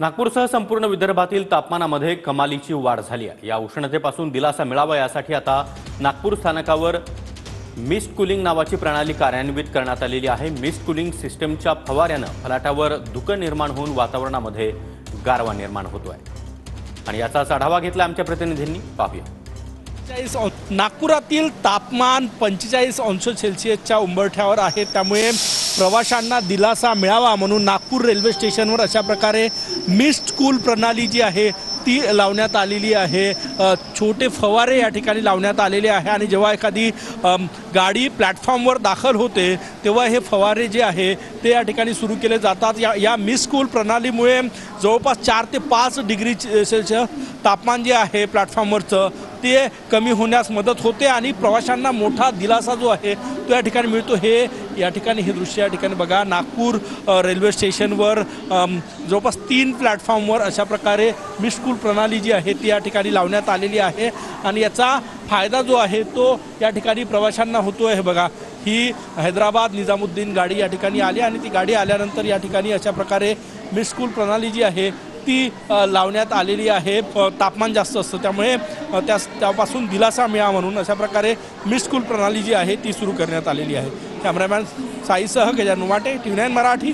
नागपूरसह संपूर्ण विदर्भातील तापमानामध्ये कमालीची वाढ झाली आहे। या उष्णतेपासून दिलासा मिळावा यासाठी आता नागपूर स्थानकावर मिस्ट कूलिंग नावाची प्रणाली कार्यान्वित करण्यात आलेली आहे। मिस्ट कूलिंग सिस्टमच्या फवाऱ्यानं फलाटावर धुकं निर्माण होऊन वातावरणामध्ये गारवा निर्माण होतोय आणि याचाच आढावा घेतला आमच्या प्रतिनिधींनी। पाहूया। नागपुरातील तापमान 45 अंश सेल्सिअसच्या उंबरठ्यावर आहे, त्यामुळे प्रवाशांना दिलासा मिळावा म्हणून नागपूर रेल्वे स्टेशनवर अशा प्रकारे मिस्ट कूल प्रणाली जी आहे ती लावण्यात आलेली आहे। छोटे फवारे या ठिकाणी लावण्यात आलेले आहे आणि जेव्हा एखादी गाडी प्लॅटफॉर्मवर दाखल होते तेव्हा हे फवारे जे आहे ते या ठिकाणी सुरू केले जातात। या मिस्ट कूल प्रणालीमुळे जवळपास 4 ते 5 डिग्री सेल्सिअस तापमान जे आहे प्लॅटफॉर्मवरचं ते कमी होण्यास मदत होते आणि प्रवाशांना मोठा दिलासा जो आहे तो या ठिकाणी मिळतो। हे या ठिकाणी हे दृश्य या ठिकाणी बघा, नागपूर रेल्वे स्टेशनवर जवळपास 3 प्लॅटफॉर्मवर अशा प्रकारे मिस्ट कूल प्रणाली जी आहे ती या ठिकाणी लावण्यात आलेली आहे आणि याचा फायदा जो आहे तो या ठिकाणी प्रवाशांना होतो आहे। बघा, ही हैदराबाद निजामुद्दीन गाडी या ठिकाणी आली आणि ती गाडी आल्यानंतर या ठिकाणी अशा प्रकारे मिस्ट कूल प्रणाली जी आहे ती लावण्यात आलेली आहे। तापमान जास्त असतं त्यामुळे त्यापासून दिलासा मिळावा म्हणून अशा प्रकारे मिस्ट कूल प्रणाली जी आहे ती सुरू करण्यात आलेली आहे। कॅमेरामॅन साईसह गजानन वाटे, TV9 मराठी।